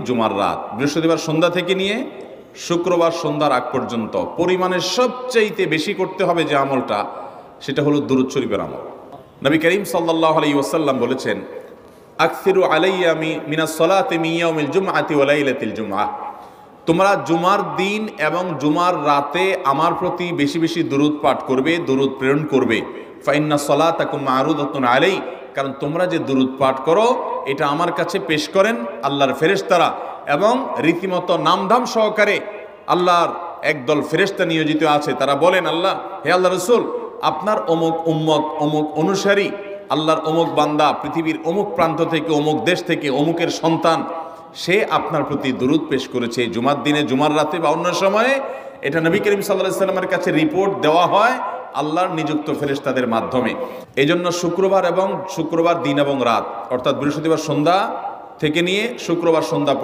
জুমার রাত, বৃহস্পতিবার সন্ধ্যা থেকে নিয়ে শুক্রবার সন্ধ্যার আগ পর্যন্ত পরিমাণের সবচাইতে বেশি করতে হবে যে আমলটা, সেটা হলো দুরূদ শরীফের আমল। নবী করিম সাল্লাল্লাহু আলাইহি ওয়াসাল্লাম বলেছেন, আকসিরু আলাইয়া মিনাস সালাতি মিন ইয়াউমিল জুমআতি ওয়া লাইলাতিল জুমআহ, তোমরা জুমার দিন এবং জুমার রাতে আমার প্রতি বেশি বেশি দুরূদ পাঠ করবে, দুরূদ প্রেরণ করবে। ফাইন্না সালাতাকুম মা'রুদাতুন আলাই, কারণ তোমরা যে দুরূদ পাঠ করো এটা আমার কাছে পেশ করেন আল্লাহর ফেরেশতারা, এবং রীতিমতো নামধাম সহকারে আল্লাহর একদল ফেরেশতা নিয়োজিত আছে। তারা বলেন, আল্লাহ, হে আল্লাহ রসুল, আপনার অমুক উম্মত, অমুক অনুসারী, আল্লাহর অমুক বান্দা পৃথিবীর অমুক প্রান্ত থেকে, অমুক দেশ থেকে, অমুকের সন্তান, সে আপনার প্রতি দুরূদ পেশ করেছে জুমার দিনে, জুমার রাতে বা অন্য সময়ে। এটা নবী করিম সাল্লাল্লাহু আলাইহি সাল্লামের কাছে রিপোর্ট দেওয়া হয় আল্লাহর নিযুক্ত ফেরেশতাদের মাধ্যমে। এই জন্য শুক্রবার দিন এবং রাত, অর্থাৎ বৃহস্পতিবার সন্ধ্যা থেকে নিয়ে শুক্রবার সন্ধ্যা